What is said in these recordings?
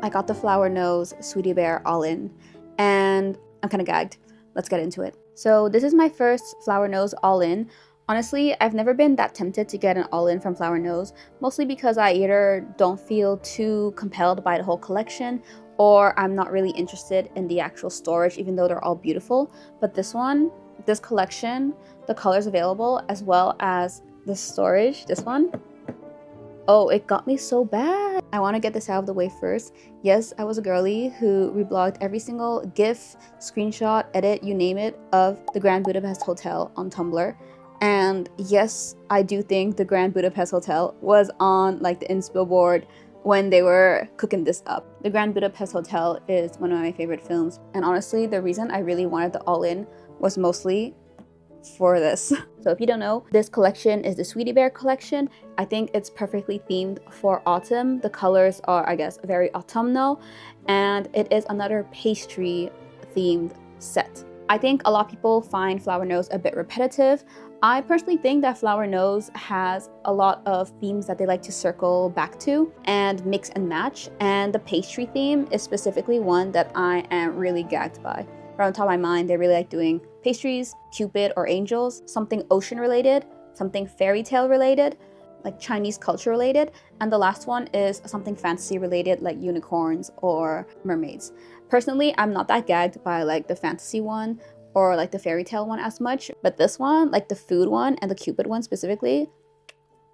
I got the Flower Nose Sweetie Bear All-In, and I'm kind of gagged. Let's get into it. So this is my first Flower Nose All-In. Honestly, I've never been that tempted to get an all-in from Flower Nose, mostly because I either don't feel too compelled by the whole collection, or I'm not really interested in the actual storage, even though they're all beautiful. But this one, this collection, the colors available, as well as the storage, this one, oh, it got me so bad. I want to get this out of the way first. Yes, I was a girly who reblogged every single GIF, screenshot, edit, you name it, of the Grand Budapest Hotel on Tumblr. And yes, I do think the Grand Budapest Hotel was on like the inspo board when they were cooking this up. The Grand Budapest Hotel is one of my favorite films. And honestly, the reason I really wanted the all-in was mostly for this. So if you don't know, this collection is the Sweetie Bear collection. I think it's perfectly themed for autumn. The colors are, I guess, very autumnal. And it is another pastry themed set. I think a lot of people find Flower Nose a bit repetitive. I personally think that Flower Nose has a lot of themes that they like to circle back to and mix and match, and the pastry theme is specifically one that I am really gagged by. Right on top of my mind, they really like doing pastries, cupid or angels, something ocean related, something fairy tale related, like Chinese culture related, and the last one is something fantasy related like unicorns or mermaids. Personally, I'm not that gagged by like the fantasy one or like the fairy tale one as much, but this one, like the food one and the cupid one specifically,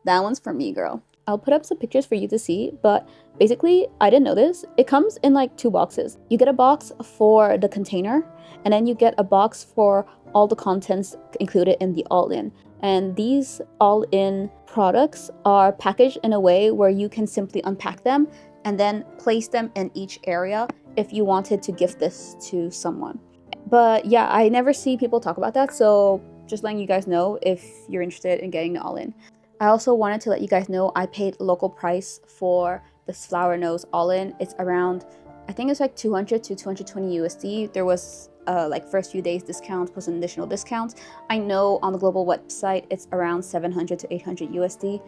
that one's for me, girl. I'll put up some pictures for you to see, but basically, I didn't know this. It comes in like 2 boxes. You get a box for the container, and then you get a box for all the contents included in the all-in. And these all-in products are packaged in a way where you can simply unpack them and then place them in each area if you wanted to gift this to someone. But yeah, I never see people talk about that, so just letting you guys know if you're interested in getting the all-in. I also wanted to let you guys know I paid local price for this Flower Nose all-in. It's around, I think it's like 200 to 220 USD. There was like first few days discount plus an additional discount. I know on the global website it's around 700 to 800 USD.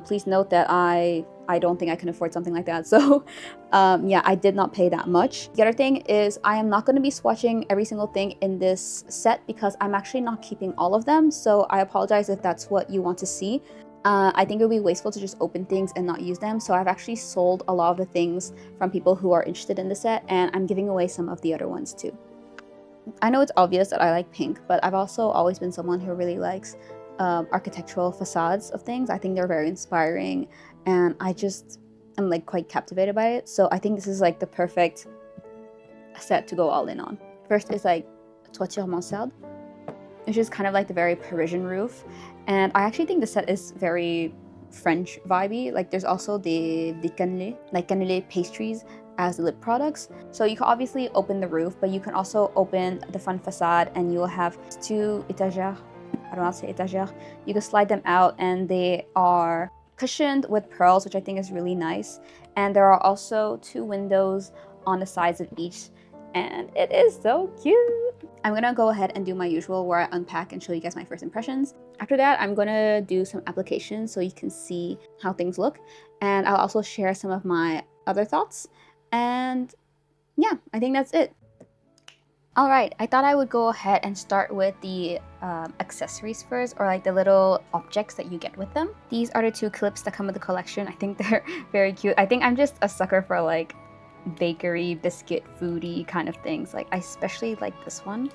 Please note that I don't think I can afford something like that. So yeah, I did not pay that much. The other thing is I am not going to be swatching every single thing in this set because I'm actually not keeping all of them. So I apologize if that's what you want to see. I think it would be wasteful to just open things and not use them. So I've actually sold a lot of the things from people who are interested in the set, and I'm giving away some of the other ones too. I know it's obvious that I like pink, but I've also always been someone who really likes architectural facades of things. I think they're very inspiring, and I just am like quite captivated by it. So I think this is like the perfect set to go all in on. First is like toiture mansarde, which is kind of like the very Parisian roof, and I actually think the set is very French vibey. Like there's also the cannelé, like cannelé pastries as lip products. So you can obviously open the roof, but you can also open the front facade and you will have 2 étagères. I don't know how to say étagère. You can slide them out and they are cushioned with pearls, which I think is really nice. And there are also 2 windows on the sides of each, and it is so cute. I'm gonna go ahead and do my usual where I unpack and show you guys my first impressions. After that, I'm gonna do some applications so you can see how things look. And I'll also share some of my other thoughts. And yeah, I think that's it. Alright, I thought I would go ahead and start with the accessories first, or like the little objects that you get with them. These are the 2 clips that come with the collection. I think they're very cute. I think I'm just a sucker for like bakery, biscuit, foodie kind of things. Like I especially like this one.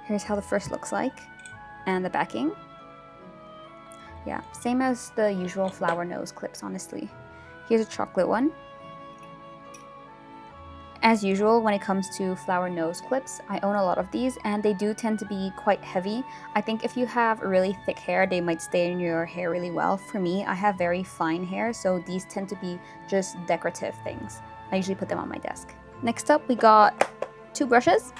Here's how the first looks like, and the backing. Yeah, same as the usual Flower Nose clips, honestly. Here's a chocolate one. As usual, when it comes to Flower Nose clips, I own a lot of these, and they do tend to be quite heavy. I think if you have really thick hair, they might stay in your hair really well. For me, I have very fine hair, so these tend to be just decorative things. I usually put them on my desk. Next up, we got 2 brushes.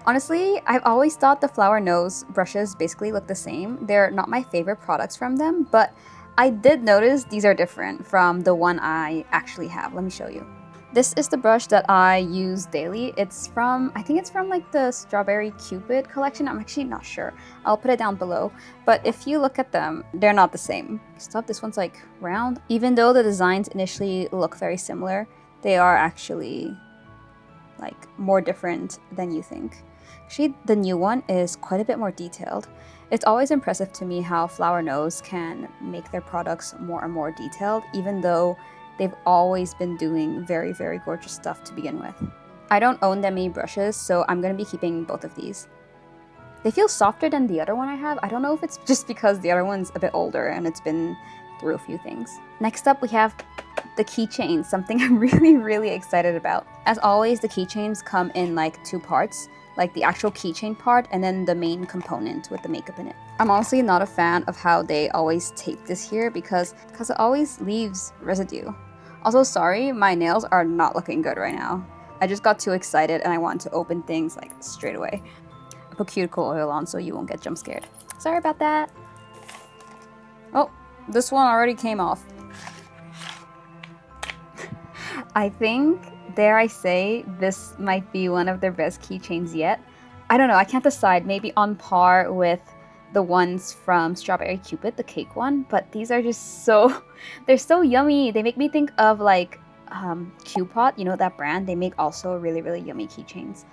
Honestly, I've always thought the Flower Nose brushes basically look the same. They're not my favorite products from them, but I did notice these are different from the one I actually have. Let me show you. This is the brush that I use daily. It's from, I think it's from like the Strawberry Cupid collection. I'm actually not sure. I'll put it down below. But if you look at them, they're not the same. Stop, this one's like round. Even though the designs initially look very similar, they are actually like more different than you think. Actually, the new one is quite a bit more detailed. It's always impressive to me how Flower Nose can make their products more and more detailed, even though they've always been doing very, very gorgeous stuff to begin with. I don't own that many brushes, so I'm going to be keeping both of these. They feel softer than the other one I have. I don't know if it's just because the other one's a bit older and it's been through a few things. Next up, we have the keychains, something I'm really, really excited about. As always, the keychains come in like two parts, like the actual keychain part and then the main component with the makeup in it. I'm honestly not a fan of how they always tape this here because it always leaves residue. Also, sorry, my nails are not looking good right now. I just got too excited and I want to open things like straight away. I put cuticle oil on so you won't get jump scared. Sorry about that. Oh, this one already came off. I think, dare I say, this might be one of their best keychains yet. I don't know, I can't decide. Maybe on par with the ones from Strawberry Cupid, the cake one, but these are just so, they're so yummy. They make me think of like Cupid, you know that brand? They make also really, really yummy keychains.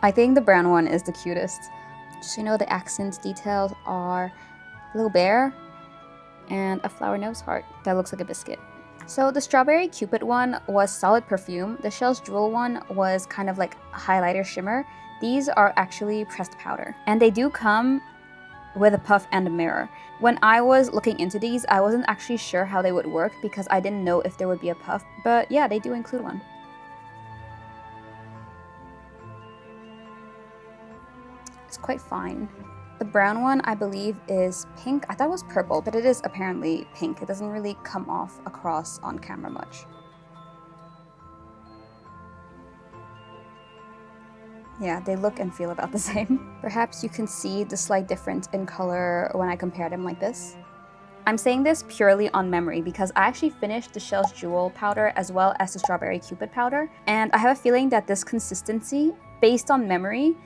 I think the brown one is the cutest. Just so you know, the accents details are a little bear and a flower nose heart that looks like a biscuit. So the Strawberry Cupid one was solid perfume. The Shells Jewel one was kind of like a highlighter shimmer. These are actually pressed powder. And they do come with a puff and a mirror. When I was looking into these, I wasn't actually sure how they would work because I didn't know if there would be a puff. But yeah, they do include one. It's quite fine. The brown one, I believe, is pink. I thought it was purple, but it is apparently pink. It doesn't really come off across on camera much. Yeah, they look and feel about the same. Perhaps you can see the slight difference in color when I compare them like this. I'm saying this purely on memory because I actually finished the Shells Jewel powder as well as the Strawberry Cupid powder, and I have a feeling that this consistency, based on memory,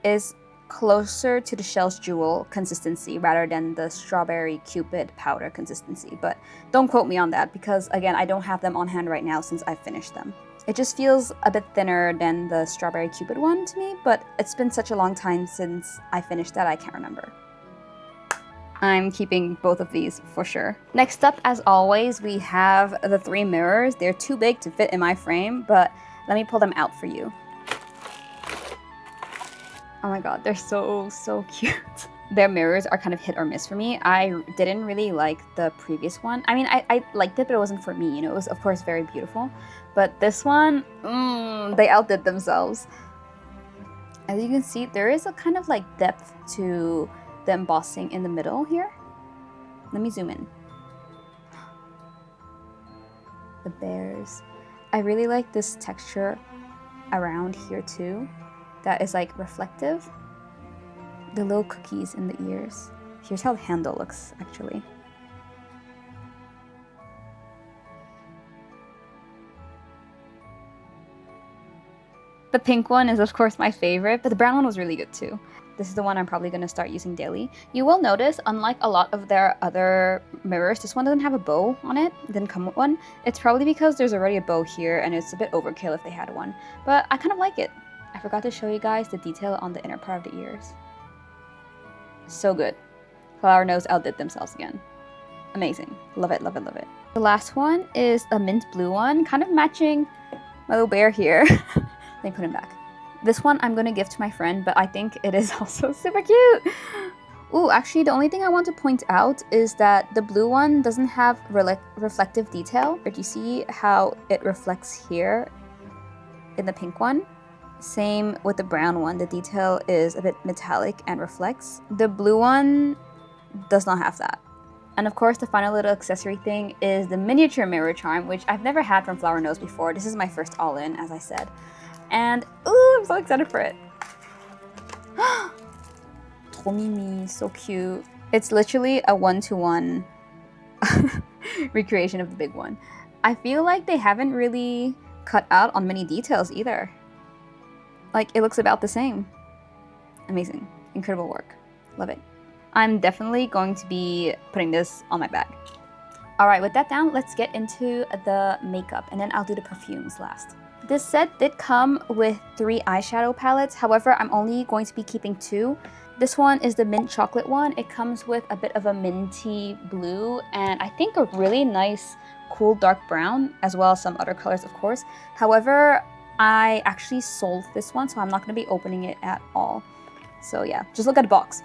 is closer to the Shells Jewel consistency rather than the Strawberry Cupid powder consistency. But don't quote me on that because, again, I don't have them on hand right now since I finished them. It just feels a bit thinner than the Strawberry Cupid one to me, but it's been such a long time since I finished that I can't remember. I'm keeping both of these for sure. Next up, as always, we have the three mirrors. They're too big to fit in my frame, but let me pull them out for you. Oh my god, they're so cute. Their mirrors are kind of hit or miss for me. I didn't really like the previous one. I mean, I liked it, but it wasn't for me, you know. It was, of course, very beautiful. But this one, they outdid themselves. As you can see, there is a kind of like depth to the embossing in the middle here. Let me zoom in. The bears. I really like this texture around here too. That is like reflective. The little cookies in the ears. Here's how the handle looks actually. The pink one is of course my favorite, but the brown one was really good too. This is the one I'm probably going to start using daily. You will notice, unlike a lot of their other mirrors, this one doesn't have a bow on it. It didn't come with one. It's probably because there's already a bow here and it's a bit overkill if they had one. But I kind of like it. I forgot to show you guys the detail on the inner part of the ears. So good. Flower Nose outdid themselves again. Amazing. Love it, love it, love it. The last one is a mint blue one, kind of matching my little bear here. Let me put him back. This one I'm going to give to my friend, but I think it is also super cute. Ooh, actually the only thing I want to point out is that the blue one doesn't have reflective detail. But you see how it reflects here in the pink one? Same with the brown one. The detail is a bit metallic and reflects. The blue one does not have that. And of course, the final little accessory thing is the miniature mirror charm, which I've never had from Flower Nose before. This is my first all-in, as I said. And, ooh, I'm so excited for it. Tomimi, so cute. It's literally a one-to-one recreation of the big one. I feel like they haven't really cut out on many details either. Like, it looks about the same. Amazing. Incredible work. Love it. I'm definitely going to be putting this on my bag. Alright, with that down, let's get into the makeup, and then I'll do the perfumes last. This set did come with 3 eyeshadow palettes, however, I'm only going to be keeping 2. This one is the mint chocolate one. It comes with a bit of a minty blue, and I think a really nice cool dark brown, as well as some other colors, of course. However, I actually sold this one, so I'm not going to be opening it at all. So yeah, just look at the box.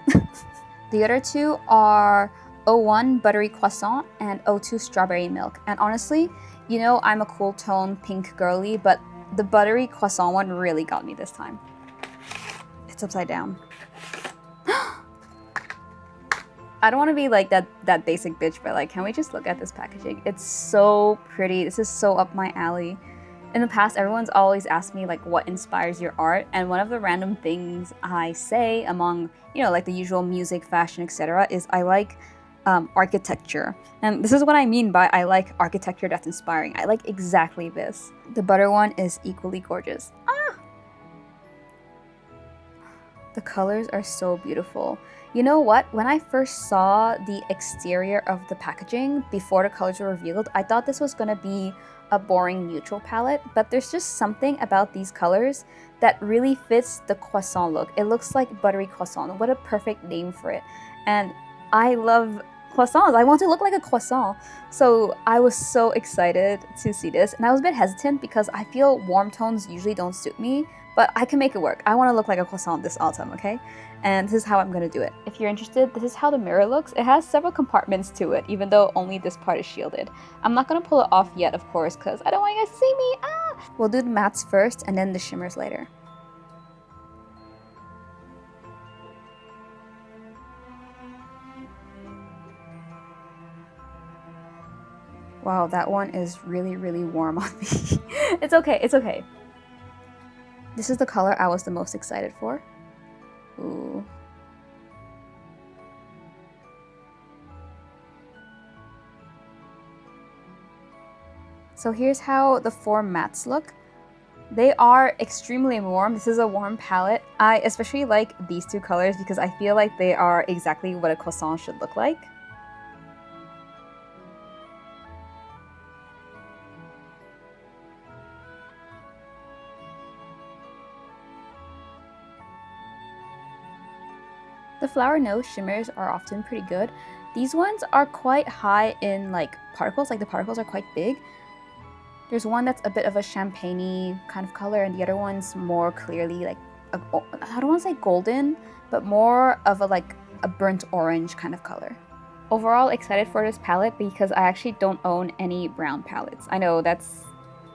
The other 2 are 01 buttery croissant and 02 strawberry milk. And honestly, you know I'm a cool tone pink girly, but the buttery croissant one really got me this time. It's upside down. I don't want to be like that basic bitch, but like, can we just look at this packaging? It's so pretty. This is so up my alley. In the past, everyone's always asked me like what inspires your art, and one of the random things I say among, you know, like the usual music, fashion, etc. is I like architecture. And this is what I mean by I like architecture that's inspiring. I like exactly this. The butter one is equally gorgeous. Ah! The colors are so beautiful. You know what? When I first saw the exterior of the packaging before the colors were revealed, I thought this was gonna be a boring neutral palette, but there's just something about these colors that really fits the croissant look. It looks like buttery croissant. What a perfect name for it. And I love croissants. I want to look like a croissant. So I was so excited to see this, and I was a bit hesitant because I feel warm tones usually don't suit me, but I can make it work. I want to look like a croissant this autumn, okay? And this is how I'm going to do it. If you're interested, this is how the mirror looks. It has several compartments to it, even though only this part is shielded. I'm not going to pull it off yet, of course, because I don't want you guys to see me. Ah! We'll do the mattes first and then the shimmers later. Wow, that one is really, really warm on me. It's okay, it's okay. This is the color I was the most excited for. Ooh. So here's how the 4 mattes look. They are extremely warm. This is a warm palette. I especially like these 2 colors because I feel like they are exactly what a croissant should look like. The flower nose shimmers are often pretty good. These ones are quite high in like particles, like the particles are quite big. There's one that's a bit of a champagne-y kind of color, and the other one's more clearly like, I don't want to say golden, but more of a burnt orange kind of color. Overall, excited for this palette because I actually don't own any brown palettes. I know that's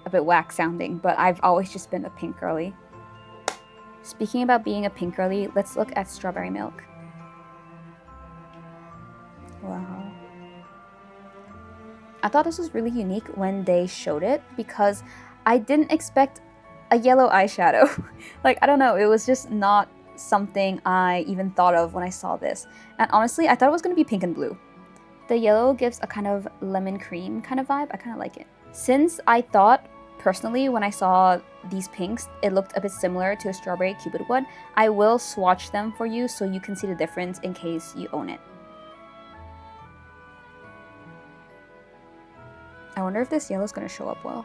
a bit whack sounding, but I've always just been a pink girly. Speaking about being a pink girly, let's look at strawberry milk. Wow. I thought this was really unique when they showed it because I didn't expect a yellow eyeshadow. Like, I don't know, it was just not something I even thought of when I saw this. And honestly, I thought it was going to be pink and blue. The yellow gives a kind of lemon cream kind of vibe. I kind of like it. Since I thought, personally, when I saw these pinks, it looked a bit similar to a strawberry cupid one, I will swatch them for you so you can see the difference in case you own it. I wonder if this yellow is going to show up well.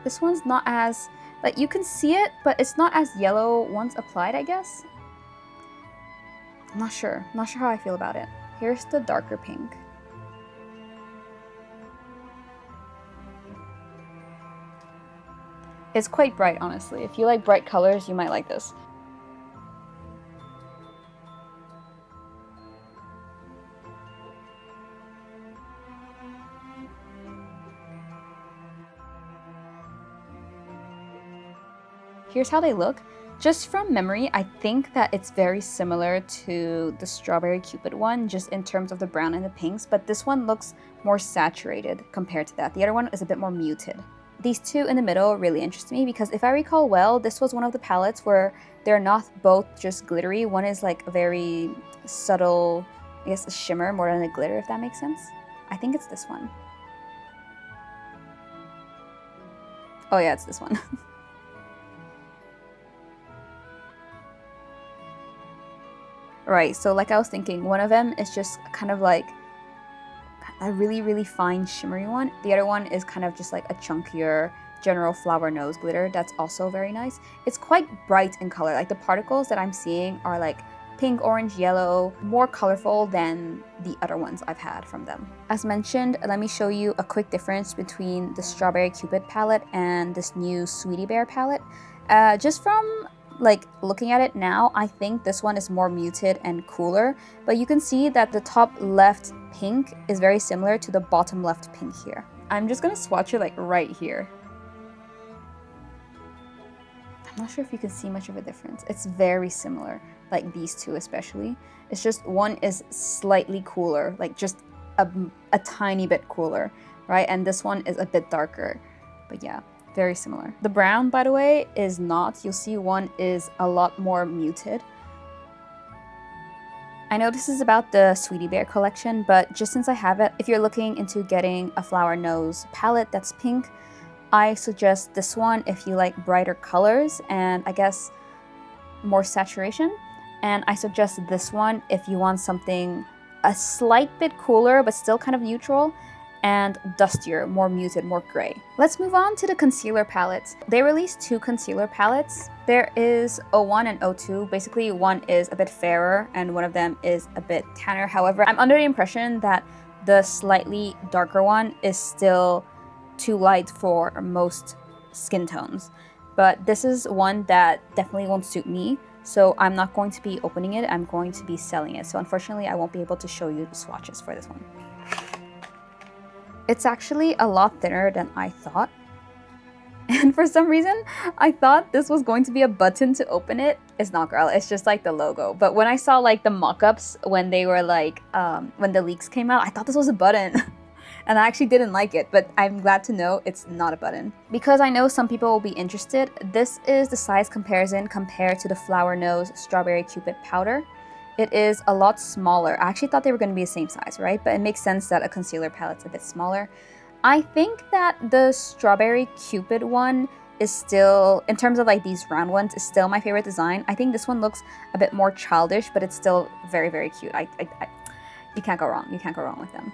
This one's not as, like, you can see it, but it's not as yellow once applied, I guess. I'm not sure. Not sure how I feel about it. Here's the darker pink. It's quite bright, honestly. If you like bright colors, you might like this. Here's how they look. Just from memory, I think that it's very similar to the strawberry cupid one, just in terms of the brown and the pinks, but this one looks more saturated compared to that. The other one is a bit more muted. these two in the middle really interest me because if I recall well, this was one of the palettes where they're not both just glittery. One is like a very subtle, I guess, a shimmer more than a glitter, if that makes sense. I think it's this one. Oh yeah, it's this one. Right, so like I was thinking, one of them is just kind of like a really fine shimmery one. The other one is kind of just like a chunkier general flower nose glitter that's also very nice. It's quite bright in color. Like the particles that I'm seeing are like pink, orange, yellow, more colorful than the other ones I've had from them. As mentioned, let me show you a quick difference between the Strawberry Cupid palette and this new Sweetie Bear palette. Just from like looking at it now, I think this one is more muted and cooler, but you can see that the top left pink is very similar to the bottom left pink here. I'm just gonna swatch it like right here. I'm not sure if you can see much of a difference. It's very similar, like these two especially. It's just one is slightly cooler, like just a tiny bit cooler, right? And this one is a bit darker, but yeah, very similar. The brown, by the way, is not. You'll see one is a lot more muted. I know this is about the Sweetie Bear collection, but just since I have it, if you're looking into getting a flower nose palette that's pink, I suggest this one if you like brighter colors and I guess more saturation. And I suggest this one if you want something a slight bit cooler but still kind of neutral and dustier, more muted, more gray. Let's move on to the concealer palettes. They released two concealer palettes. There is 01 and 02. Basically, one is a bit fairer and one of them is a bit tanner. However, I'm under the impression that the slightly darker one is still too light for most skin tones. But this is one that definitely won't suit me, so I'm not going to be opening it, I'm going to be selling it. So unfortunately, I won't be able to show you the swatches for this one. It's actually a lot thinner than I thought. And for some reason, I thought this was going to be a button to open it. It's not, girl, it's just like the logo. But when I saw like the mock-ups, when they were like, when the leaks came out, I thought this was a button. And I actually didn't like it, but I'm glad to know it's not a button. Because I know some people will be interested, this is the size comparison compared to the Flower Nose Strawberry Cupid powder. It is a lot smaller. I actually thought they were going to be the same size, right? But it makes sense that a concealer palette's a bit smaller. I think that the Strawberry Cupid one is still, in terms of like these round ones, is still my favorite design. I think this one looks a bit more childish, but it's still very cute. You can't go wrong. You can't go wrong with them.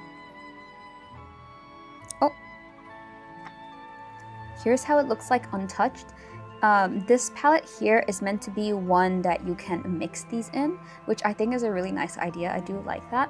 Oh, here's how it looks like untouched. This palette here is meant to be one that you can mix these in, which I think is a really nice idea. I do like that.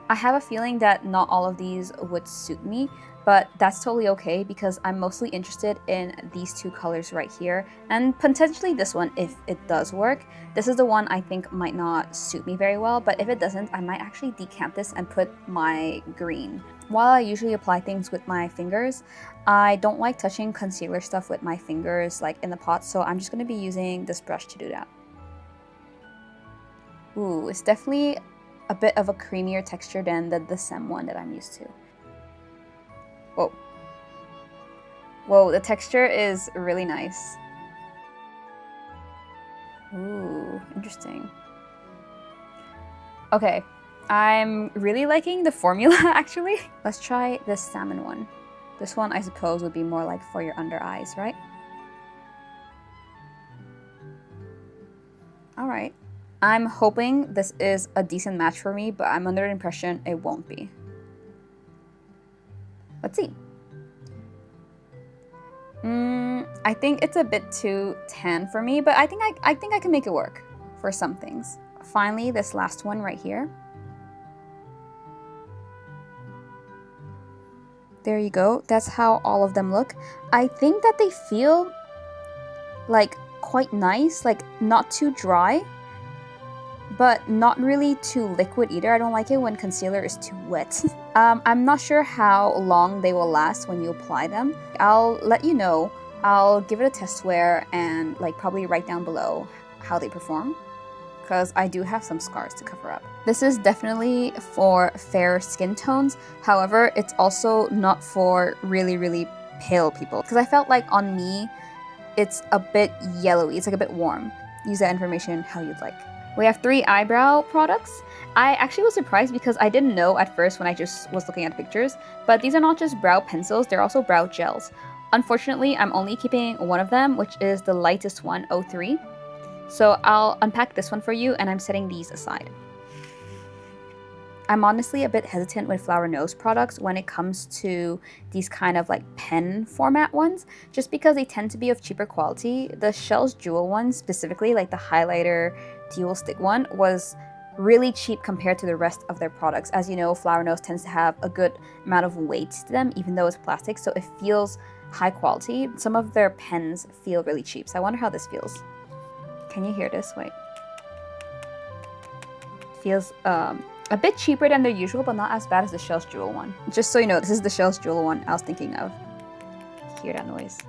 I have a feeling that not all of these would suit me, but that's totally okay because I'm mostly interested in these two colors right here and potentially this one if it does work. This is the one I think might not suit me very well, but if it doesn't, I might actually decant this and put my green. While I usually apply things with my fingers, I don't like touching concealer stuff with my fingers like in the pot, so I'm just going to be using this brush to do that. Ooh, it's definitely a bit of a creamier texture than the Sem one that I'm used to. Whoa. Whoa, the texture is really nice. Ooh, interesting. Okay, I'm really liking the formula actually. Let's try this salmon one. This one I suppose would be more like for your under eyes, right? Alright. I'm hoping this is a decent match for me, but I'm under the impression it won't be. Let's see. I think it's a bit too tan for me, but I think I can make it work for some things. Finally, this last one right here. There you go. That's how all of them look. I think that they feel like quite nice, like not too dry, but not really too liquid either. I don't like it when concealer is too wet. I'm not sure how long they will last when you apply them. I'll let you know. I'll give it a test wear and like probably write down below how they perform, because I do have some scars to cover up. This is definitely for fair skin tones. However, it's also not for really pale people, because I felt like on me, it's a bit yellowy. It's like a bit warm. Use that information how you'd like. We have 3 eyebrow products. I actually was surprised because I didn't know at first when I just was looking at pictures, but these are not just brow pencils, they're also brow gels. Unfortunately, I'm only keeping one of them, which is the lightest one, 03. So I'll unpack this one for you, and I'm setting these aside. I'm honestly a bit hesitant with Flower Nose products when it comes to these kind of like pen format ones, just because they tend to be of cheaper quality. The Shells Jewel one specifically, like the highlighter dual stick one, was really cheap compared to the rest of their products. As you know, Flower Nose tends to have a good amount of weight to them, even though it's plastic, so it feels high quality. Some of their pens feel really cheap, so I wonder how this feels. Can you hear this? Wait. It feels a bit cheaper than their usual, but not as bad as the Shells Jewel one. Just so you know, this is the Shells Jewel one I was thinking of. Hear that noise?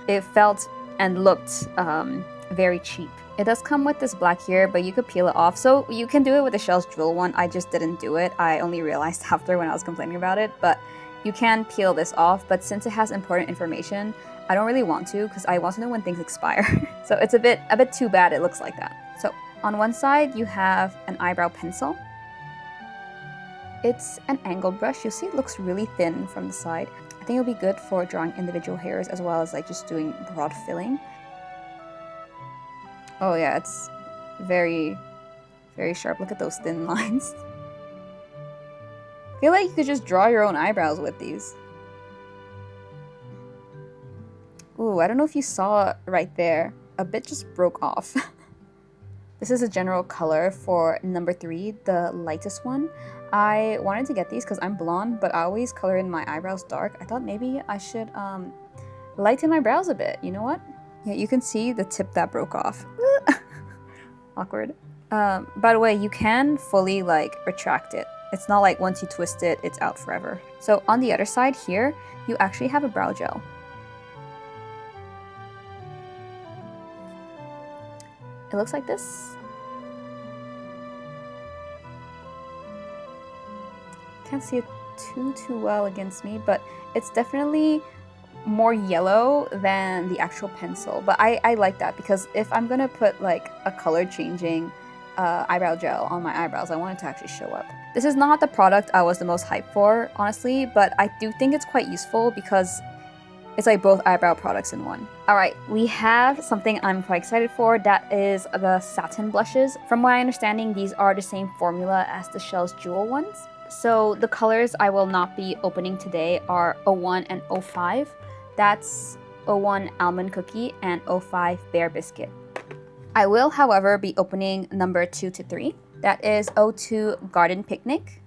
It felt and looked very cheap. It does come with this black here, but you could peel it off. So you can do it with the Shells Jewel one. I just didn't do it. I only realized after when I was complaining about it, but you can peel this off. But since it has important information, I don't really want to, because I want to know when things expire. So it's a bit too bad it looks like that. So on one side, you have an eyebrow pencil. It's an angled brush. You'll see it looks really thin from the side. I think it'll be good for drawing individual hairs as well as like just doing broad filling. Oh yeah, it's very, very sharp. Look at those thin lines. I feel like you could just draw your own eyebrows with these. Ooh, I don't know if you saw right there. A bit just broke off. This is a general color for number 3, the lightest one. I wanted to get these because I'm blonde, but I always color in my eyebrows dark. I thought maybe I should lighten my brows a bit. You know what? Yeah, you can see the tip that broke off. Awkward. By the way, you can fully like retract it. It's not like once you twist it, it's out forever. So on the other side here, you actually have a brow gel. It looks like this. Can't see it too well against me, but it's definitely more yellow than the actual pencil. But I like that, because if I'm gonna put like a color changing eyebrow gel on my eyebrows, I want it to actually show up. This is not the product I was the most hyped for, honestly, but I do think it's quite useful because it's like both eyebrow products in one. Alright, we have something I'm quite excited for. That is the satin blushes. From my understanding, these are the same formula as the Shells Jewel ones. So the colors I will not be opening today are 01 and 05. That's 01 Almond Cookie and 05 Bear Biscuit. I will, however, be opening number 2 to 3. That is 02 Garden Picnic,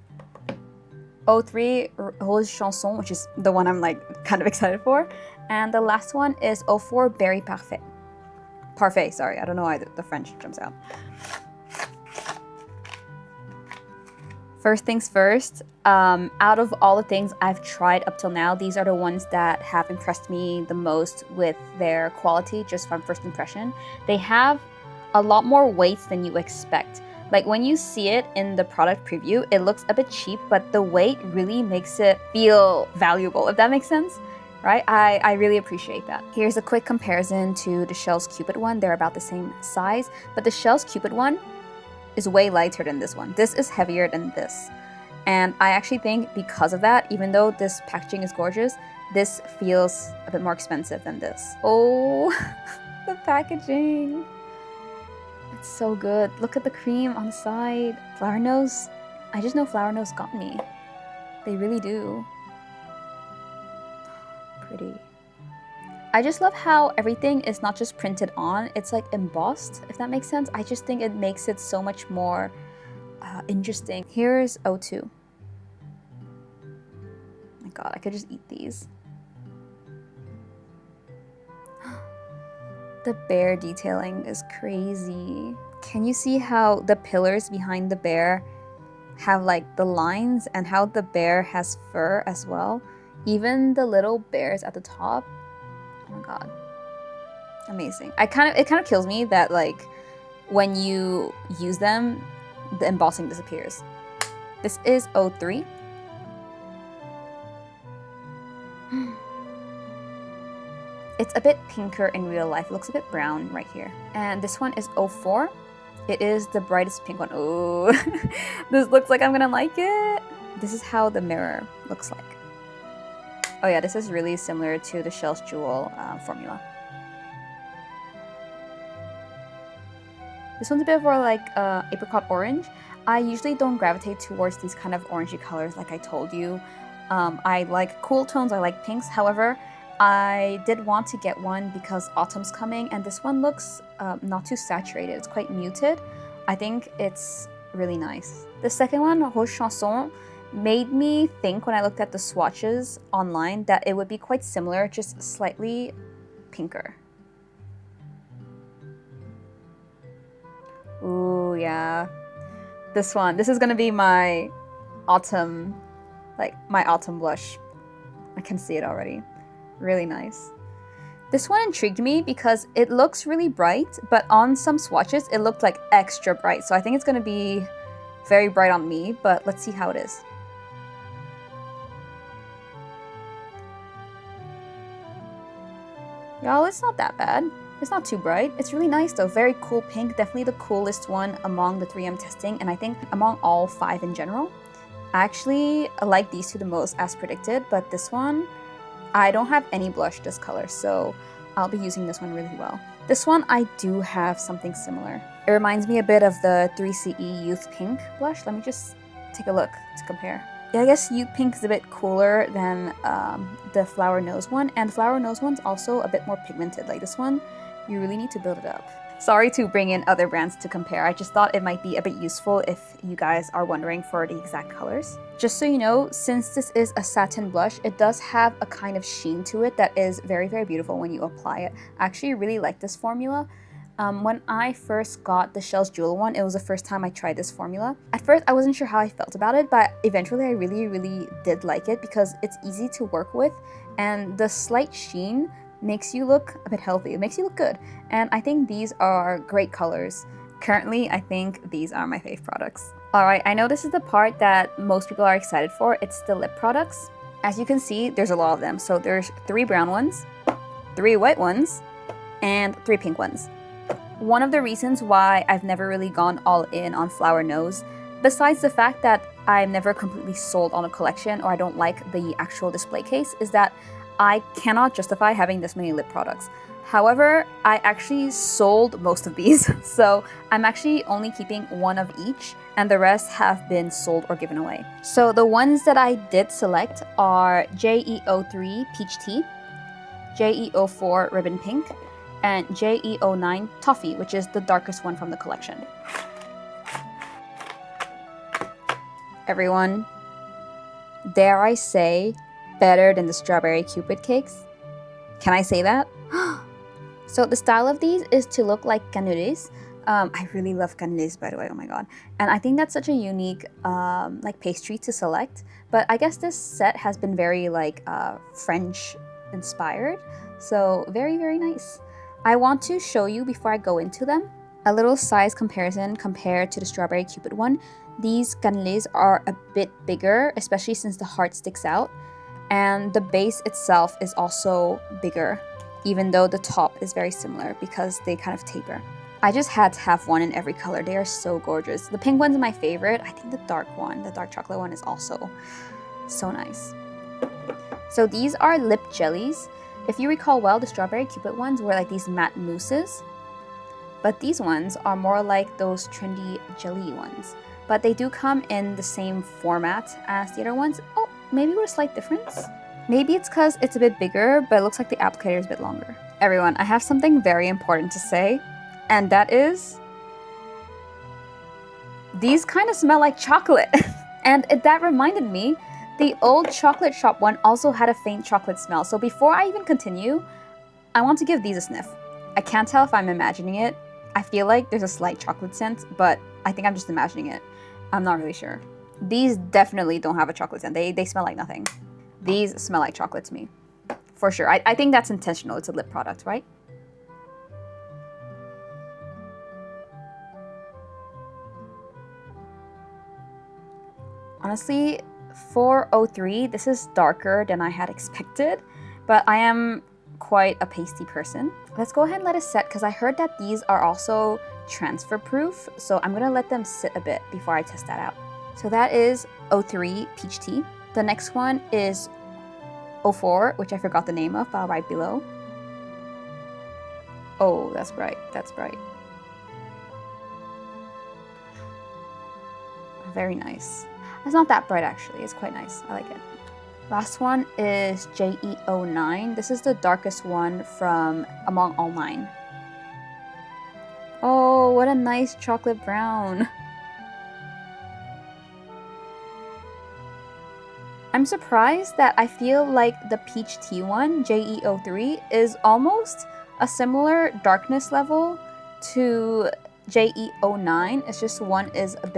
03 Rose Chanson, which is the one I'm like kind of excited for, and the last one is 04 Berry Parfait. Parfait, sorry, I don't know why the French jumps out. First things first, out of all the things I've tried up till now, these are the ones that have impressed me the most with their quality, just from first impression. They have a lot more weight than you expect. Like when you see it in the product preview, it looks a bit cheap, but the weight really makes it feel valuable, if that makes sense, right? I really appreciate that. Here's a quick comparison to the Shells Cupid one. They're about the same size, but the Shells Cupid one is way lighter than this one. This is heavier than this. And I actually think because of that, even though this packaging is gorgeous, this feels a bit more expensive than this. Oh, the packaging. It's so good. Look at the cream on the side. Flower Nose. I just know Flower Nose got me. They really do. Pretty. I just love how everything is not just printed on, it's like embossed, if that makes sense. I just think it makes it so much more interesting. Here's 02. Oh my god, I could just eat these. The bear detailing is crazy. Can you see how the pillars behind the bear have like the lines, and how the bear has fur as well? Even the little bears at the top. Oh my god. Amazing. It kind of kills me that like when you use them, the embossing disappears. This is 03. It's a bit pinker in real life. It looks a bit brown right here. And this one is 04. It is the brightest pink one. Oh, this looks like I'm gonna like it. This is how the mirror looks like. Oh yeah, this is really similar to the Shell's Jewel formula. This one's a bit more like apricot orange. I usually don't gravitate towards these kind of orangey colors like I told you. I like cool tones, I like pinks. However, I did want to get one because autumn's coming, and this one looks not too saturated. It's quite muted. I think it's really nice. The second one, chanson, made me think when I looked at the swatches online that it would be quite similar, just slightly pinker. Ooh, yeah. This one. This is gonna be my autumn, my autumn blush. I can see it already. Really nice. This one intrigued me because it looks really bright, but on some swatches, it looked like extra bright. So I think it's gonna be very bright on me, but let's see how it is. Y'all, it's not that bad. It's not too bright. It's really nice though. Very cool pink. Definitely the coolest one among the 3 I'm testing, and I think among all 5 in general. I actually like these two the most as predicted, but this one, I don't have any blush this color, so I'll be using this one really well. This one, I do have something similar. It reminds me a bit of the 3CE Youth Pink blush. Let me just take a look to compare. Yeah, I guess Youth Pink is a bit cooler than the Flower Nose one, and the Flower Nose one's also a bit more pigmented. Like this one, you really need to build it up. Sorry to bring in other brands to compare. I just thought it might be a bit useful if you guys are wondering for the exact colors. Just so you know, since this is a satin blush, it does have a kind of sheen to it that is very, very beautiful when you apply it. I actually really like this formula. When I first got the Shell's Jewel one, it was the first time I tried this formula. At first, I wasn't sure how I felt about it, but eventually I really, really did like it because it's easy to work with, and the slight sheen makes you look a bit healthy. It makes you look good. And I think these are great colors. Currently, I think these are my fave products. Alright, I know this is the part that most people are excited for. It's the lip products. As you can see, there's a lot of them. So there's 3 brown ones, 3 white ones, and 3 pink ones. One of the reasons why I've never really gone all in on Flower Nose, besides the fact that I'm never completely sold on a collection or I don't like the actual display case, is that I cannot justify having this many lip products. However, I actually sold most of these, so I'm actually only keeping 1 of each, and the rest have been sold or given away. So the ones that I did select are JE03 Peach Tea, JE04 Ribbon Pink, and JE09 Toffee, which is the darkest one from the collection. Everyone, dare I say, better than the strawberry cupid cakes? Can I say that? So the style of these is to look like cannulis. I really love cannulis, by the way, oh my god. And I think that's such a unique like pastry to select. But I guess this set has been very like French inspired. So very, very nice. I want to show you before I go into them a little size comparison compared to the strawberry cupid one. These cannulis are a bit bigger, especially since the heart sticks out. And the base itself is also bigger, even though the top is very similar because they kind of taper. I just had to have one in every color. They are so gorgeous. The pink one's my favorite. I think the dark one, the dark chocolate one, is also so nice. So these are lip jellies. If you recall well, the strawberry cupid ones were like these matte mousses, but these ones are more like those trendy jelly ones. But they do come in the same format as the other ones. Oh, maybe with a slight difference. Maybe it's because it's a bit bigger, but it looks like the applicator is a bit longer. Everyone, I have something very important to say, and that is, these kind of smell like chocolate. And that reminded me, the old chocolate shop one also had a faint chocolate smell. So before I even continue, I want to give these a sniff. I can't tell if I'm imagining it. I feel like there's a slight chocolate scent, but I think I'm just imagining it. I'm not really sure. These definitely don't have a chocolate scent. They smell like nothing. These smell like chocolate to me. For sure. I think that's intentional. It's a lip product, right? Honestly, for 03, this is darker than I had expected, but I am quite a pasty person. Let's go ahead and let it set because I heard that these are also transfer proof. So I'm gonna let them sit a bit before I test that out. So that is 03 Peach Tea. The next one is 04, which I forgot the name of, but I'll write below. Oh, that's bright, that's bright. Very nice. It's not that bright actually, it's quite nice, I like it. Last one is JE09. This is the darkest one from among all 9. Oh, what a nice chocolate brown. I'm surprised that I feel like the peach tea one, JE03, is almost a similar darkness level to JE09. It's just one is a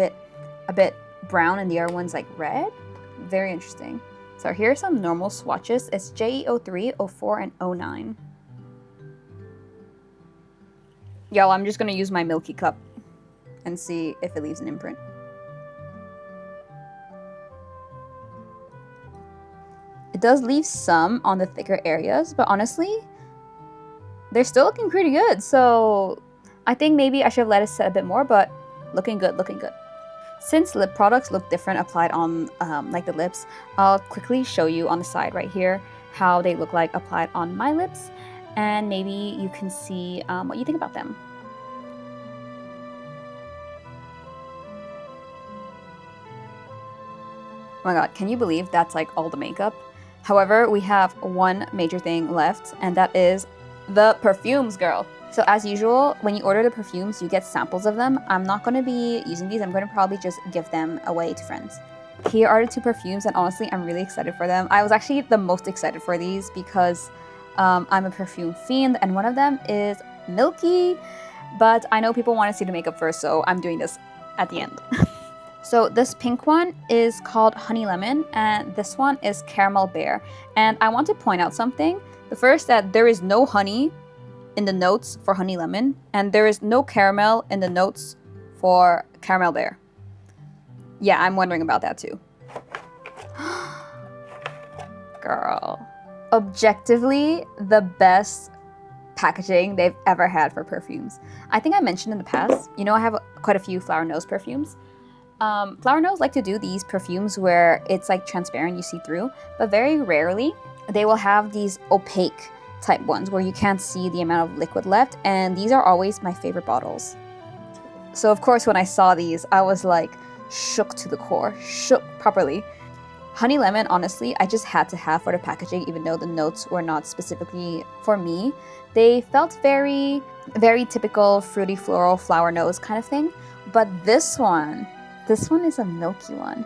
bit brown and the other one's like red. Very interesting. So here are some normal swatches. It's JE03, 04, and 09. Y'all, I'm just gonna use my milky cup and see if it leaves an imprint. It does leave some on the thicker areas, but honestly, they're still looking pretty good. So I think maybe I should have let it set a bit more, but looking good, looking good. Since lip products look different applied on like the lips, I'll quickly show you on the side right here how they look like applied on my lips, and maybe you can see what you think about them. Oh my god, can you believe that's like all the makeup? However, we have one major thing left, and that is the perfumes, girl. So as usual, when you order the perfumes, you get samples of them. I'm not going to be using these. I'm going to probably just give them away to friends. Here are the 2 perfumes, and honestly, I'm really excited for them. I was actually the most excited for these because I'm a perfume fiend, and one of them is Milky, but I know people want to see the makeup first, so I'm doing this at the end. So this pink one is called Honey Lemon, and this one is Caramel Bear. And I want to point out something. The first, that there is no honey in the notes for Honey Lemon, and there is no caramel in the notes for Caramel Bear. Yeah, I'm wondering about that too. Girl. Objectively, the best packaging they've ever had for perfumes. I think I mentioned in the past, you know, I have quite a few Flower Nose perfumes. Flower Nose like to do these perfumes where it's like transparent, you see through, but very rarely they will have these opaque type ones where you can't see the amount of liquid left, and these are always my favorite bottles. So of course when I saw these, I was like shook to the core, shook properly. Honey Lemon, honestly, I just had to have for the packaging, even though the notes were not specifically for me. They felt very, very typical fruity floral flower nose kind of thing, but this one is a milky one.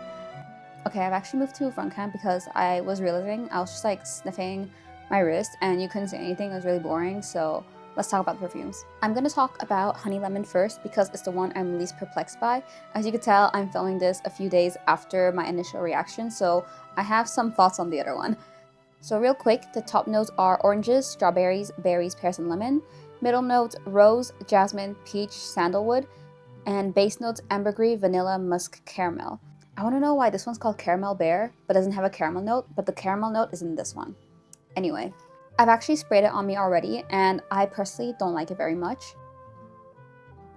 Okay, I've actually moved to a front cam because I was realizing I was just like sniffing my wrist and you couldn't see anything. It was really boring, so let's talk about the perfumes. I'm gonna talk about Honey Lemon first because it's the one I'm least perplexed by. As you can tell, I'm filming this a few days after my initial reaction, so I have some thoughts on the other one. So real quick, the top notes are oranges, strawberries, berries, pears, and lemon. Middle notes, rose, jasmine, peach, sandalwood. And base notes, ambergris, vanilla, musk, caramel. I want to know why this one's called Caramel Bear, but doesn't have a caramel note, but the caramel note is in this one. Anyway, I've actually sprayed it on me already, and I personally don't like it very much.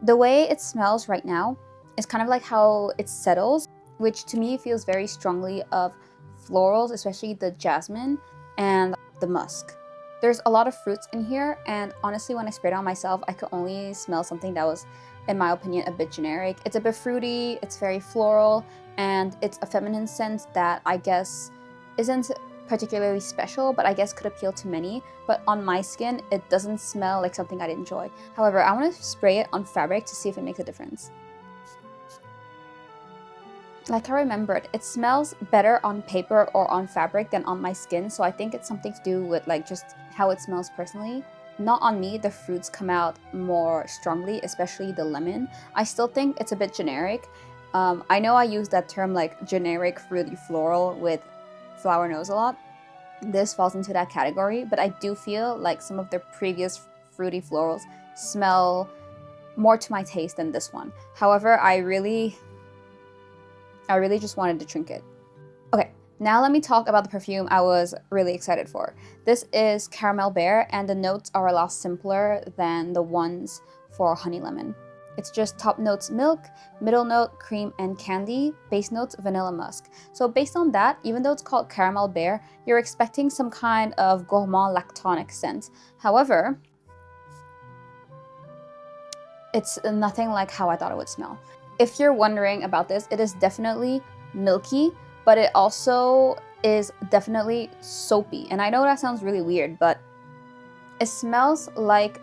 The way it smells right now is kind of like how it settles, which to me feels very strongly of florals, especially the jasmine and the musk. There's a lot of fruits in here, and honestly, when I sprayed it on myself, I could only smell something that was, in my opinion, a bit generic. It's a bit fruity, it's very floral, and it's a feminine scent that I guess isn't particularly special, but I guess could appeal to many. But on my skin, it doesn't smell like something I'd enjoy. However, I want to spray it on fabric to see if it makes a difference. Like I remembered, it smells better on paper or on fabric than on my skin, so I think it's something to do with like just how it smells personally. Not on me, the fruits come out more strongly, especially the lemon. I still think it's a bit generic. I know I use that term like generic fruity floral with Flower Nose a lot. This falls into that category, but I do feel like some of their previous fruity florals smell more to my taste than this one. However, I really just wanted to drink it. Okay, Now let me talk about the perfume I was really excited for. This is Caramel Bear, and the notes are a lot simpler than the ones for Honey Lemon. It's just top notes milk, middle note cream and candy, base notes vanilla musk. So based on that, even though it's called Caramel Bear, you're expecting some kind of gourmand lactonic scent. However, it's nothing like how I thought it would smell. If you're wondering about this, it is definitely milky, but it also is definitely soapy. And I know that sounds really weird, but it smells like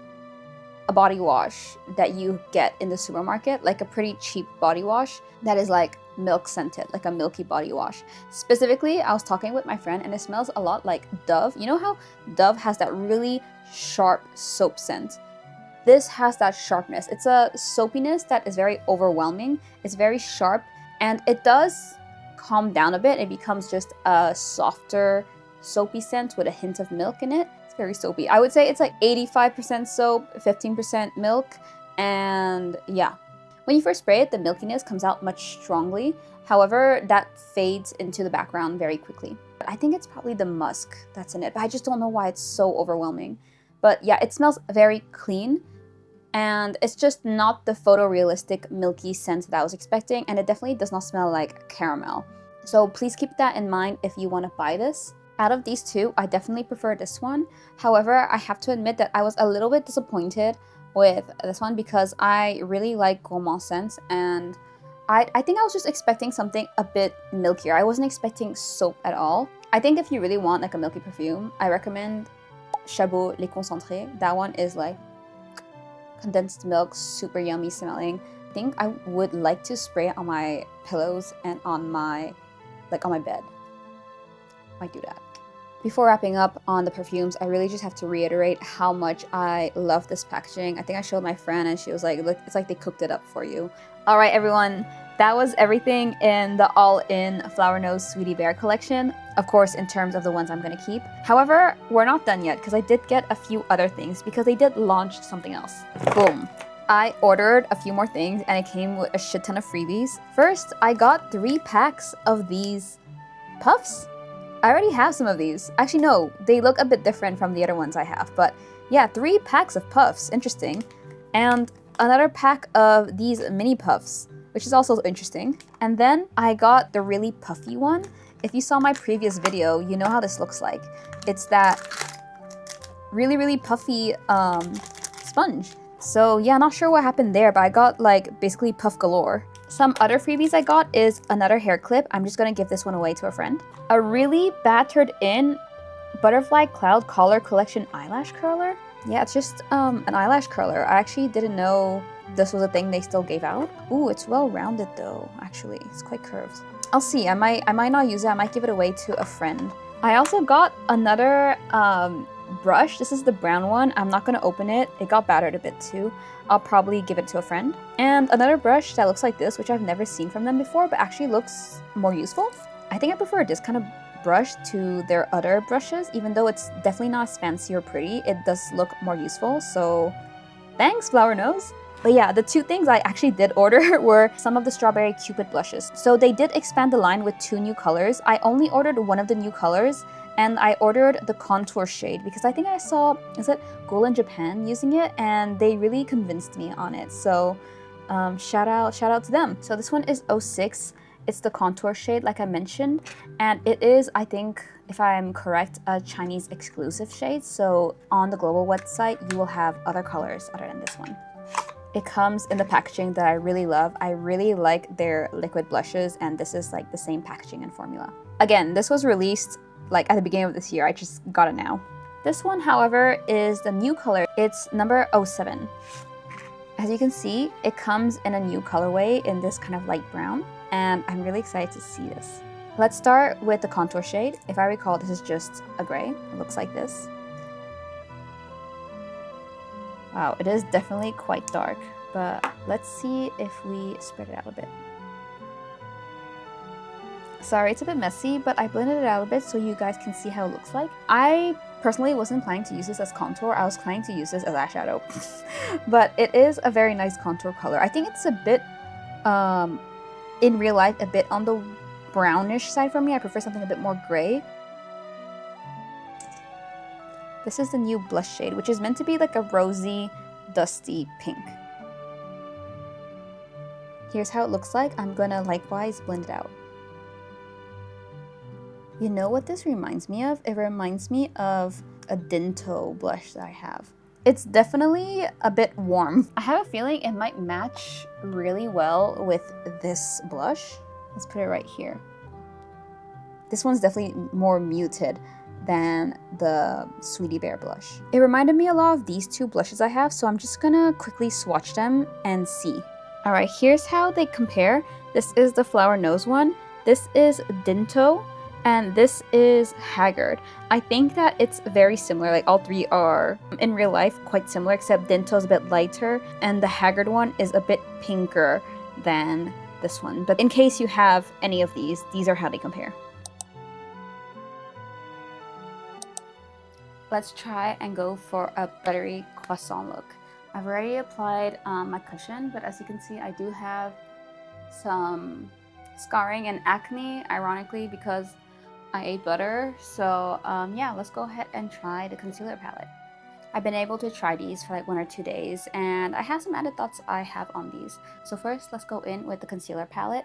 a body wash that you get in the supermarket, like a pretty cheap body wash that is like milk scented, like a milky body wash. Specifically, I was talking with my friend and it smells a lot like Dove. You know how Dove has that really sharp soap scent? This has that sharpness. It's a soapiness that is very overwhelming. It's very sharp, and it does calm down a bit. It becomes just a softer soapy scent with a hint of milk in it. It's very soapy. I would say it's like 85% soap, 15% milk, and yeah. When you first spray it, the milkiness comes out much strongly. However, that fades into the background very quickly. I think it's probably the musk that's in it, but I just don't know why it's so overwhelming. But yeah, it smells very clean, and it's just not the photorealistic milky scent that I was expecting, and it definitely does not smell like caramel. So please keep that in mind if you want to buy this. Out of these two, I definitely prefer this one. However, I have to admit that I was a little bit disappointed with this one because I really like gourmand scents, and I think I was just expecting something a bit milkier. I wasn't expecting soap at all. I think if you really want like a milky perfume, I recommend Chabot Les Concentrés. That one is like condensed milk, super yummy smelling. I think I would like to spray it on my pillows and on my bed. Might do that. Before wrapping up on the perfumes, I really just have to reiterate how much I love this packaging. I think I showed my friend and she was like, look, it's like they cooked it up for you. All right, everyone, that was everything in the all-in Flower Nose Sweetie Bear collection. Of course, in terms of the ones I'm gonna keep. However, we're not done yet because I did get a few other things because they did launch something else. Boom. I ordered a few more things and it came with a shit ton of freebies. First, I got 3 packs of these puffs. I already have some of these. Actually, no, they look a bit different from the other ones I have, but yeah, 3 packs of puffs, interesting. And another pack of these mini puffs, which is also interesting. And then I got the really puffy one. If you saw my previous video, you know how this looks like. It's that really, really puffy sponge. So yeah, not sure what happened there, but I got like basically puff galore. Some other freebies I got is another hair clip. I'm just gonna give this one away to a friend. A really battered in Butterfly Cloud Collar Collection eyelash curler. Yeah, it's just an eyelash curler. I actually didn't know this was a thing they still gave out. Ooh, it's well rounded though, actually. It's quite curved. I'll see, I might not use it. I might give it away to a friend. I also got another brush. This is the brown one. I'm not gonna open it. It got battered a bit too. I'll probably give it to a friend. And another brush that looks like this, which I've never seen from them before, but actually looks more useful. I think I prefer this kind of brush to their other brushes, even though it's definitely not as fancy or pretty. It does look more useful, so thanks, Flower Nose. But yeah, the 2 things I actually did order were some of the Strawberry Cupid blushes. So they did expand the line with 2 new colors. I only ordered one of the new colors, and I ordered the contour shade because I think I saw, is it Gold in Japan using it, and they really convinced me on it. So shout out to them. So this one is 06. It's the contour shade, like I mentioned, and it is, I think, if I'm correct, a Chinese exclusive shade. So on the global website, you will have other colors other than this one. It comes in the packaging that I really love. I really like their liquid blushes, and this is like the same packaging and formula. Again, this was released like at the beginning of this year. I just got it now. This one, however, is the new color. It's number 07. As you can see, it comes in a new colorway in this kind of light brown, and I'm really excited to see this. Let's start with the contour shade. If I recall, this is just a gray. It looks like this. Wow, it is definitely quite dark, but let's see if we spread it out a bit. Sorry, it's a bit messy, but I blended it out a bit so you guys can see how it looks like. I personally wasn't planning to use this as contour. I was planning to use this as eyeshadow. But it is a very nice contour color. I think it's a bit, in real life, a bit on the brownish side for me. I prefer something a bit more gray. This is the new blush shade, which is meant to be like a rosy, dusty pink. Here's how it looks like. I'm gonna likewise blend it out. You know what this reminds me of? It reminds me of a Dinto blush that I have. It's definitely a bit warm. I have a feeling it might match really well with this blush. Let's put it right here. This one's definitely more muted than the Sweetie Bear blush. It reminded me a lot of these two blushes I have, so I'm just gonna quickly swatch them and see. All right, here's how they compare. This is the Flower Nose one. This is Dinto, and this is Haggard. I think that it's very similar. Like all three are in real life quite similar, except Dinto is a bit lighter, and the Haggard one is a bit pinker than this one. But in case you have any of these are how they compare. Let's try and go for a buttery croissant look. I've already applied my cushion, but as you can see, I do have some scarring and acne, ironically, because I ate butter. So yeah, let's go ahead and try the concealer palette. I've been able to try these for like 1 or 2 days, and I have some added thoughts I have on these. So first, let's go in with the concealer palette.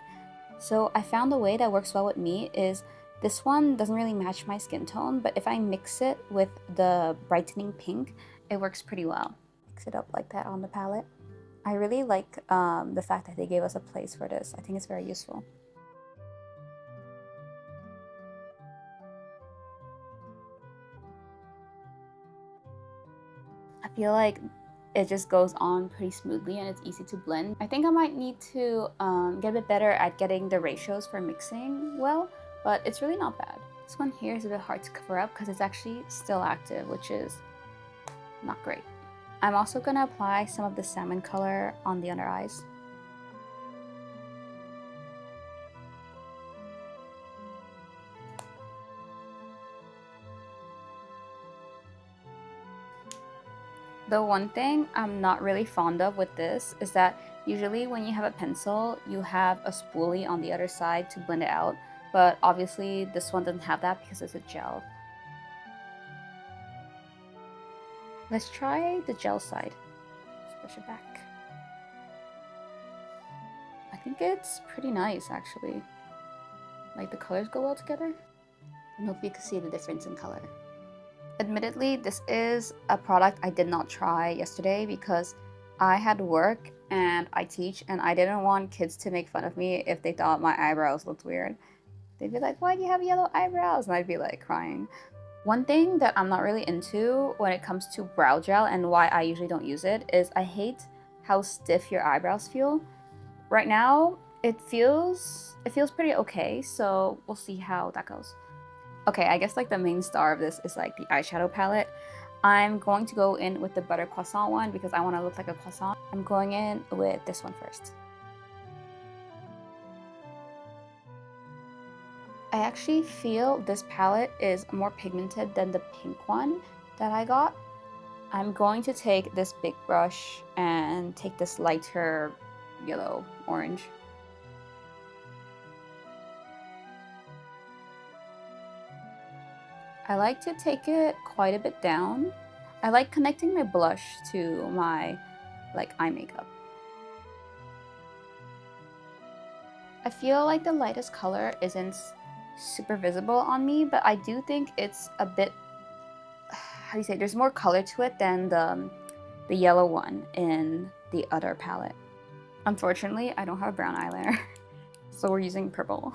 So I found the way that works well with me is this one doesn't really match my skin tone, but if I mix it with the brightening pink, it works pretty well. Mix it up like that on the palette. I really like the fact that they gave us a place for this. I think it's very useful. I feel like it just goes on pretty smoothly and it's easy to blend. I think I might need to get a bit better at getting the ratios for mixing well, but it's really not bad. This one here is a bit hard to cover up because it's actually still active, which is not great. I'm also going to apply some of the salmon color on the under eyes. The one thing I'm not really fond of with this is that usually when you have a pencil, you have a spoolie on the other side to blend it out. But obviously this one doesn't have that because it's a gel. Let's try the gel side. Just brush it back. I think it's pretty nice actually. Like the colors go well together. I hope you can see the difference in color. Admittedly, this is a product I did not try yesterday because I had work and I teach and I didn't want kids to make fun of me if they thought my eyebrows looked weird. They'd be like, why do you have yellow eyebrows? And I'd be like crying. One thing that I'm not really into when it comes to brow gel and why I usually don't use it is I hate how stiff your eyebrows feel. Right now, it feels pretty okay, so we'll see how that goes. Okay, I guess like the main star of this is like the eyeshadow palette. I'm going to go in with the butter croissant one because I want to look like a croissant. I'm going in with this one first. I actually feel this palette is more pigmented than the pink one that I got. I'm going to take this big brush and take this lighter yellow orange. I like to take it quite a bit down. I like connecting my blush to my eye makeup. I feel like the lightest color isn't super visible on me, but I do think it's a bit, how do you say, there's more color to it than the yellow one in the other palette. Unfortunately, I don't have a brown eyeliner, so we're using purple.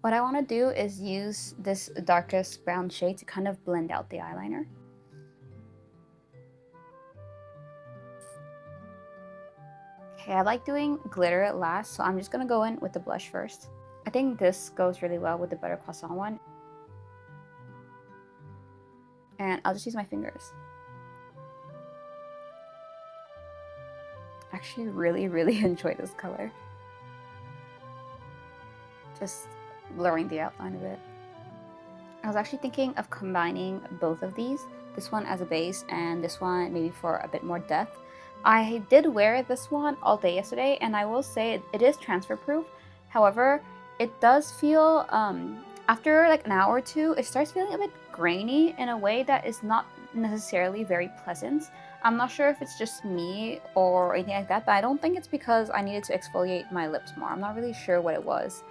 What I want to do is use this darkest brown shade to kind of blend out the eyeliner. Okay, I like doing glitter last, so I'm just going to go in with the blush first. I think this goes really well with the butter croissant one. And I'll just use my fingers. I actually really enjoy this color. Just blurring the outline a bit. I was actually thinking of combining both of these, this one as a base and this one maybe for a bit more depth. I did wear this one all day yesterday and I will say it is transfer proof. However, It does feel, after like an hour or two, it starts feeling a bit grainy in a way that is not necessarily very pleasant. I'm not sure if it's just me or anything like that, but I don't think it's because I needed to exfoliate my lips more. I'm not really sure what it was.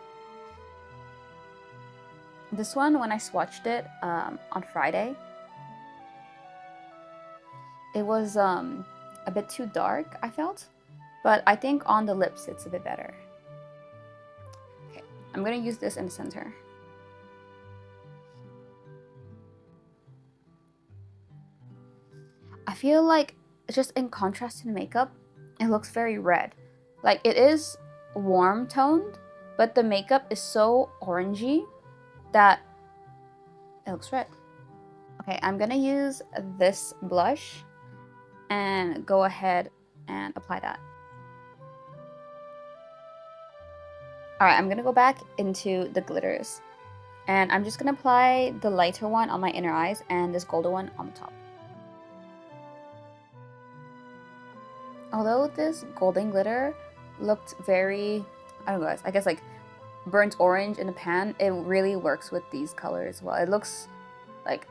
This one, when I swatched it on Friday, it was a bit too dark, I felt. But I think on the lips, it's a bit better. Okay, I'm gonna use this in the center. I feel like just in contrast to the makeup, it looks very red. Like it is warm toned, but the makeup is so orangey that it looks red. Okay, I'm gonna use this blush and go ahead and apply that. Alright, I'm gonna go back into the glitters. And I'm just gonna apply the lighter one on my inner eyes and this golden one on the top. Although this golden glitter looked very, I don't know guys, I guess like burnt orange in the pan, it really works with these colors as well. It looks like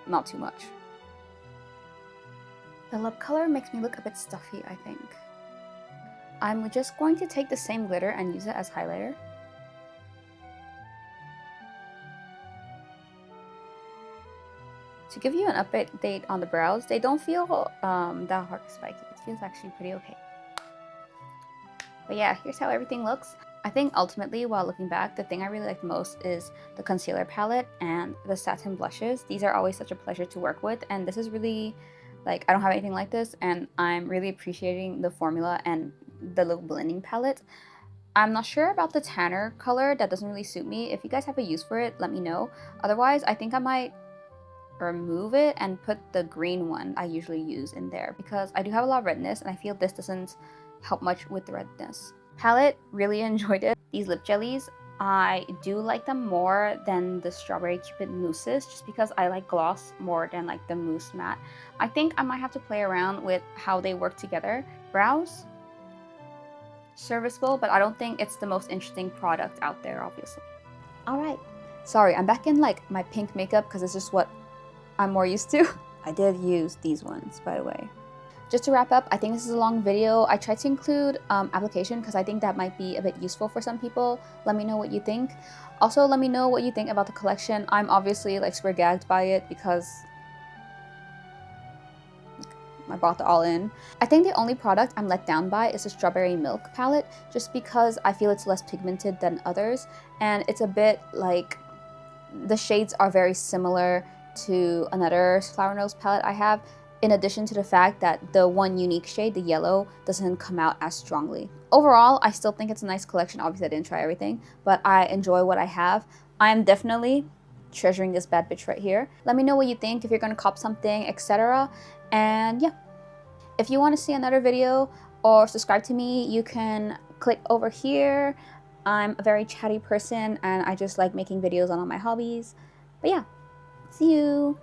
not too much. The lip color makes me look a bit stuffy, I think. I'm just going to take the same glitter and use it as highlighter. To give you an update on the brows, they don't feel that hard to spiky. It feels actually pretty okay. But yeah, here's how everything looks. I think ultimately, while looking back, the thing I really like the most is the concealer palette and the satin blushes. These are always such a pleasure to work with, and this is really, like, I don't have anything like this, and I'm really appreciating the formula and the little blending palette. I'm not sure about the tanner color. That doesn't really suit me. If you guys have a use for it, let me know. Otherwise, I think I might remove it and put the green one I usually use in there because I do have a lot of redness and I feel this doesn't help much with the redness. Palette, really enjoyed it. These lip jellies, I do like them more than the strawberry cupid mousses just because I like gloss more than like the mousse matte. I think I might have to play around with how they work together. Brows, serviceable, but I don't think it's the most interesting product out there, obviously. Alright, sorry, I'm back in like my pink makeup because it's just what I'm more used to. I did use these ones, by the way. Just to wrap up, I think this is a long video. I tried to include application because I think that might be a bit useful for some people. Let me know what you think. Also, let me know what you think about the collection. I'm obviously like super gagged by it because I bought the all-in. I think the only product I'm let down by is the strawberry milk palette just because I feel it's less pigmented than others and it's a bit like the shades are very similar to another Flower Nose palette I have, in addition to the fact that the one unique shade, the yellow, doesn't come out as strongly. Overall, I still think it's a nice collection. Obviously, I didn't try everything, but I enjoy what I have. I'm definitely treasuring this bad bitch right here. Let me know what you think, if you're gonna cop something, etc. And yeah, if you want to see another video or subscribe to me, you can click over here. I'm a very chatty person and I just like making videos on all my hobbies. But yeah, see you!